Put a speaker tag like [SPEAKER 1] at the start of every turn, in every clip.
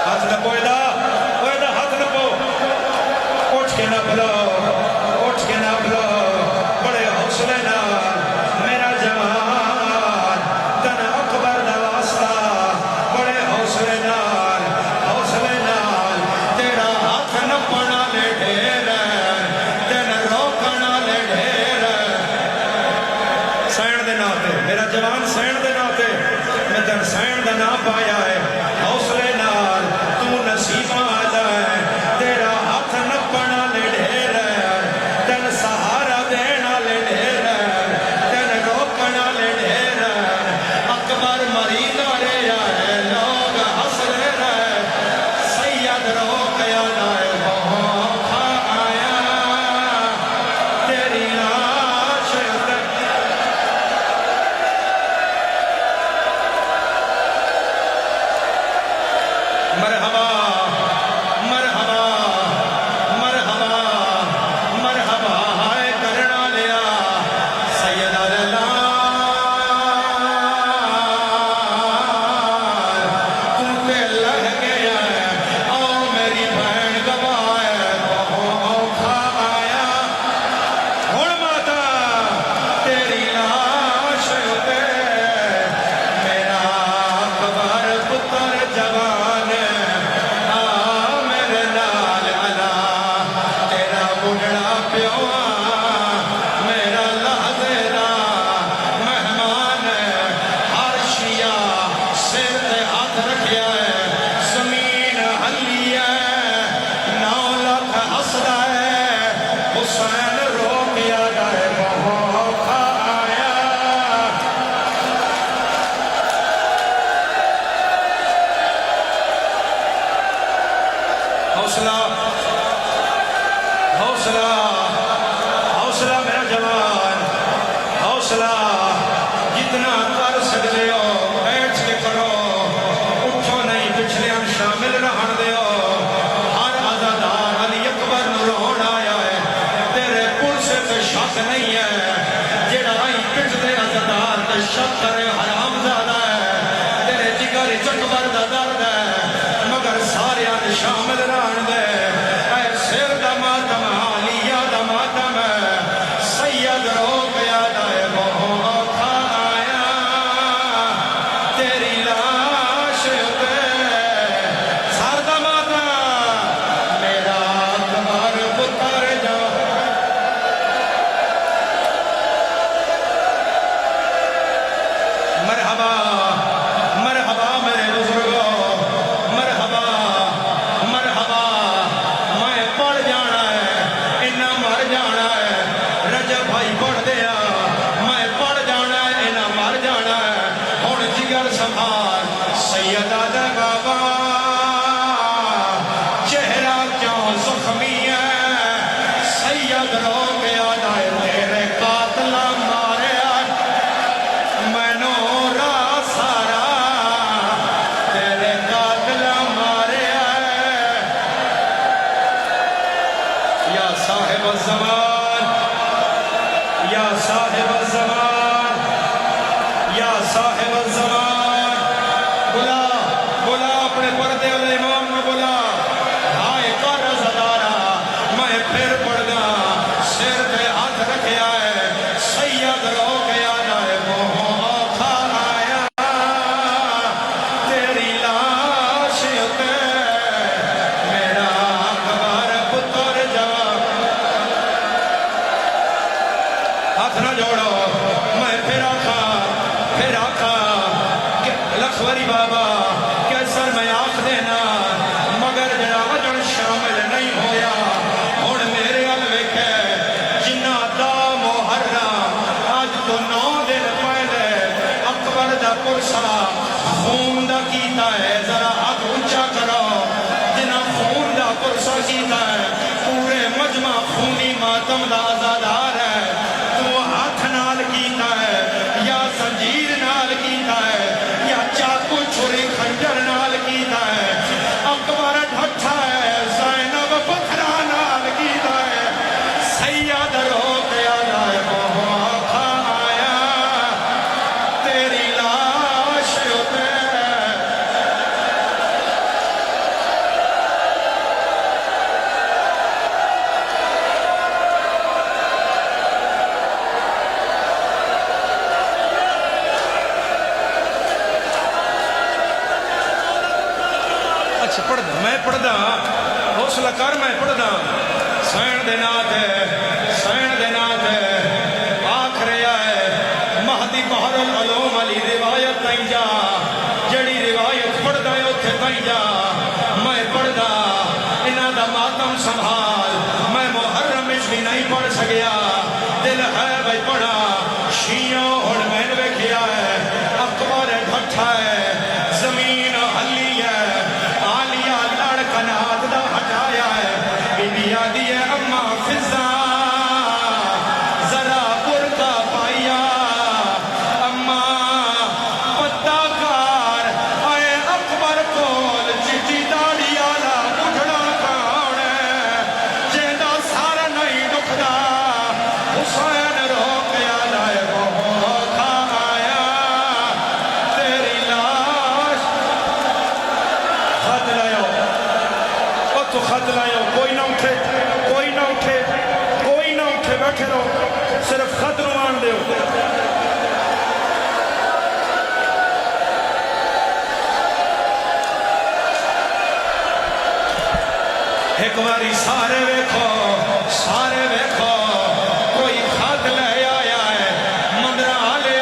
[SPEAKER 1] हाथ नपो एदा हाथ नपो उठ के नप लो उठ के नप लो बड़े हौसले नाल मेरा जवान तन अकबर दा वास्ता बड़े हौसले नाल तेरा हाथ नपना ले ढेर तेन रोकना ले ढेर सैन दे नाते मेरा जवान सैन दे नाते मैं तेन सैन दा नाम पाया है हौसले नाल तू नसीबा आला है तेरा हाथ नपना ले ढेर तेन सहारा देना ले ढेर तेन रोकना ले ढेर अकबर मरीदा रे है लोग हंस रहे सैयद रोकया नाए खा आया तेरी लाश मरहबा मरहबा मरहबा मरहबा हाय करना लिया सैयद तू ते लग गया ओ मेरी बहन गवाए औखा आया हुण माता तेरी लाश उते मेरा अकबर पुत्र जवान मेरे नाल अला तेरा बुढ़ा प्यो मेरा लहदेरा मेहमान हर शिया सिर ते हाथ रखिया है जमीन हली है 9 लाख हसदा है हुसैन रोकिया जाए औखा आया हौसला हौसला हौसला मेरा जवान हौसला जितना कर सकते हो बैठ के करो उठो नहीं पिछले शामिल रहन दो हर आजादार अली अकबर नूं रोण आया है तेरे पुरसे ते शक नहीं है जेड़ा आई पिठ दे आजादार ते शक करे हराम ज़ादा है तेरे जिगर च अकबर दा दर्द है मगर सारियां दे शामिल रहन दे ऐ सिर दा मातम आलिया दा मातम सैयद रोकया दाए औखा आया तेरी लाश उते सर दा माता मेरा अकबर पुत्र जा मरहबा मरहबा मेरे बुजुर्गों मरहबा मरहबा मैं पढ़ जाना है इन्ना मर जाना है रजब भाई पढ़ दिया मैं पढ़ जाना है इन्ना मर जाना है हुण जिगर संभाल सैयदा दा बाबा चेहरा क्यों जख्मी है सैयद रोकया दाए तेरे कातला मारिया मैनू रा सारा तेरे कातला मारिया या साहिब ज़मान या साहिब ज़मान या साहिब ज़मान बुला बुला अपने पर्दे वाले इमाम में बुला हाय कर रज़ादारा मैं फिर पढ़ना सिर पे हाथ रखिया है सैयद रोकया नाए औखा आया तेरी लाश उते मेरा अकबर पुत्र जवान हाथ ना जोड़ो मैं फिर आखा लखवरी बाबा कैसर मैं आख देना मगर जरा वजन शामिल नहीं होया हुण मेरे अल वेखे जिन्ना दा मुहर्रम अज तो 9 दिन पहले अकबर दा पुरसा खून दा कीता है जरा हाथ ऊंचा करो जिन्ना खून दा पुरसा कीता है पूरे मजमा खूनी मातम दा आजादार है तू हाथ नाल कीता है या जंजीर नाल कीता है या चाकू छुरी खंजर नाल कीता है अकबर ढट्ठा है ज़ैनब पत्थरा नाल कीता है सैयद रोकया नाए औखा आया तेरी लाश उते अच्छा पढ़दा मैं पढ़दा हौसला कर मैं पढ़दा सैन दे नाथ आखरे है महदी बहरुल उलूम वाली रिवायत ताई जा जड़ी रिवायत पढ़दा है उत्थे ताई जा मैं पढ़दा इन्हां दा मातम संभाल मैं मुहर्रम विच भी नहीं पढ़ सकिया दिल है भाई पढ़ा शिया हुण मैंने वेखिया है अकबर ढट्ठा है जमीन हली है आलिया लड़ कनात दा हटाया है बीबिया दी है अम्मा फिजा जरा बुरका पाया अम्मा पत्ता कार आए अकबर कोल चिट्टी दाड़ी आला बुढ़ड़ा कौन है जेदा सारा नहीं दुखदा हुसैन रोक आला है बहुत आया तेरी लाश खत लायो तो खत लायो कोई ना उठे बैठे रहो सिर्फ खत नुमान दो एक बारी सारे वेखो कोई खत ले आया है मंदरा आले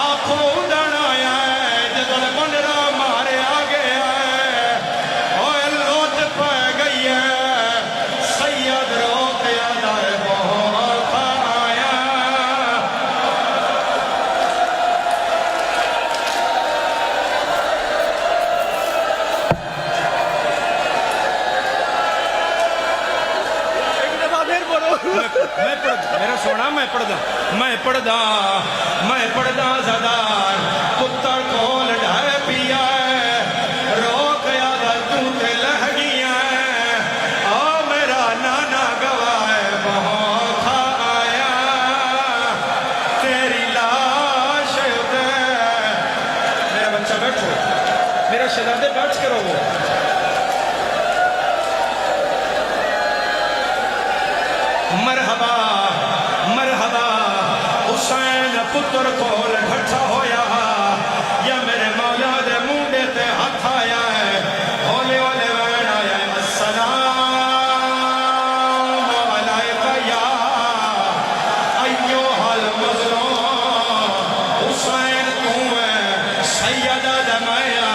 [SPEAKER 1] आखो उड़न आया है जदल बंडरा मारे आ गया है ओए लोट पै गई है सैयद रोक यादा है बहुत आया मैं पढ़दा मेरा सोना मैं पढ़दा ज़दार पुत्तर कोल ढाए पिया है रोक यादा तू ते लह गया है ओ मेरा नाना गवाह है बहुत आया तेरी लाश उते मेरा बच्चा बैठो मेरा शहजादे बैठ करो वो मरहबा हुसैन पुत्र कोल ढट्ठा होया या मेरे मौला दे मुंडे ते हथ आया है होले वैन आया है अस्सलाम अलैका या अय्युहल मज़लूम हुसैन तू है सैयद दमया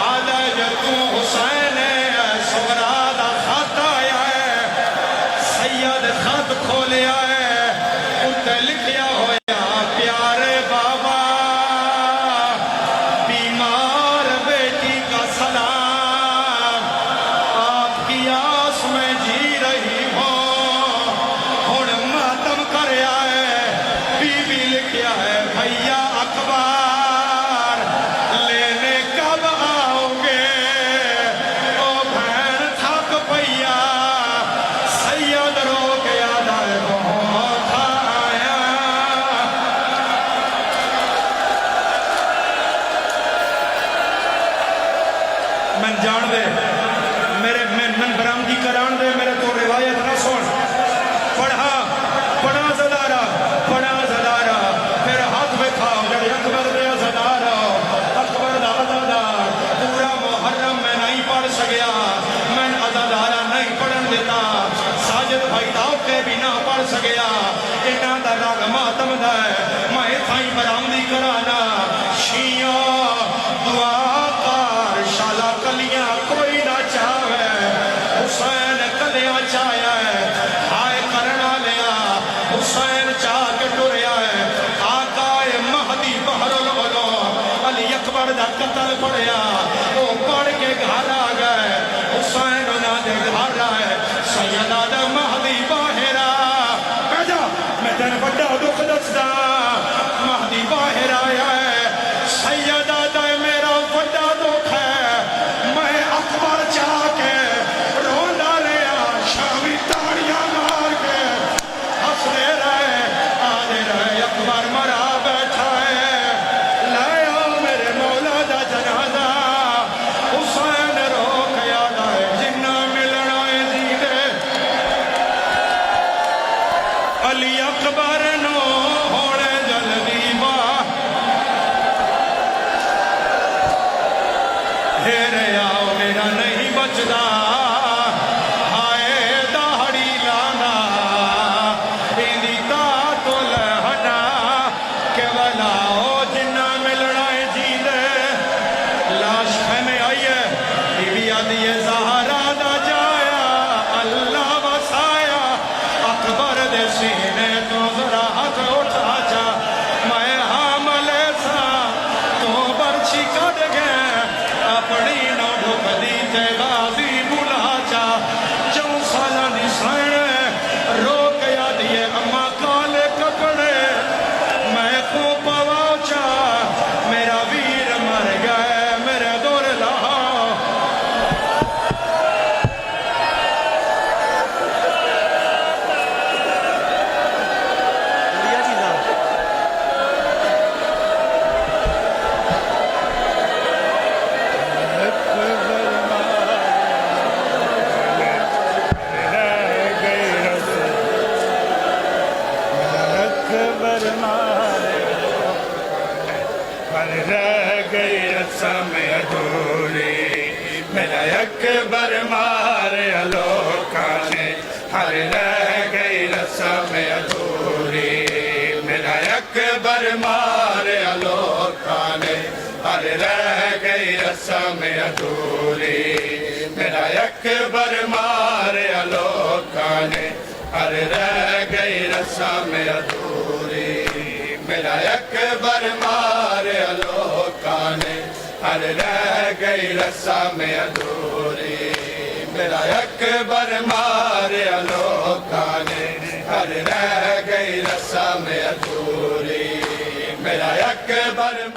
[SPEAKER 1] आदा जो तू हुसैन है सुगरा दा खत आया है सैयद खत खोलिया है उत्ते लिखिया होया प्यारे बाबा बीमार बेटी का सलाम आपकी आस में जी रही हो हुण मातम करया है बीबी लिखिया है भैया अखबार लेने कब आओगे ओ भैन थक पैया सैयद रोक याद आए बहुत आया मैं जान दे मेरे मन बरामदी करान दे मेरे तो रिवायत ना सुन पढ़ा ज़दारा फिर हाथ दिखाओ जब अकबर दे ज़दारा अकबर दा अज़ादार पूरा मुहर्रम में नहीं पढ़ सकिया मैं अज़ादारा नहीं पढ़न देता साजिद भाई के भी ना पढ़ सकिया इन्हां दा रंग मातम दा है मैं थाई बरामदी कराना शिया दुआ कर शाला कलियां कोई ना चाहे हुसैन कलियां चाया है हाय करना लिया हुसैन चाह के टुरया है आकाए महदी बहरुल उलूम अली अकबर दा कत्ल पढ़िया वो पढ़ के घर आ गए हुसैन उन्हां दे घर आए सैयदा दा महदी बाहिरा बैठा मैं तेरे बड़ा दुख दसदा महदी बाहिर आया है सैयदा दा मेरा बड़ा दुख है मैं अकबर चाह के रोंदा लिया शामी ताड़ियां मार के हंसदे रहे आदे रहे अकबर मरा बैठा है ले आओ मेरे मौला दा जनाजा हुसैन रोक याद आए जिन्ना मिलना है जीदे अली अकबर नो होने जल्दी बाह हेरे आओ पुछदा हाय दाहड़ी लाना इंदी तातुल हना के वलाओ जिन्ना मिलना है जीदे लाश में आई है बीबी आदि है ज़हरा दा जाया अल्लाह वसाया अकबर दे सीने तो जरा हाथ उठा जा मैं हामले सा तो बर्छी कट गया अपनी ना ढुकदी ते गाजी बुला जा 4 साल दी सैन रोक या दिए अम्मा काले कपड़े मैं को पवाचा मेरा वीर मर गए मेरे दौर लहा
[SPEAKER 2] रह गई रस्म अधूरी मेरा अकबर मारे अलोका ने हर रह गई रस्म अधूरी मेरा अकबर मारे अलोका ने हर रह गई रस्म अधूरी मेरा अकबर मारे अलोका ने हर रह गई रस्म अधूरी मेरा अकबर मारे अलोका ने हर रह गई रस्म अधूरी मेरा अकबर मारे अलोका ने हर रह गई रस्म अधूरी मेरा अकबर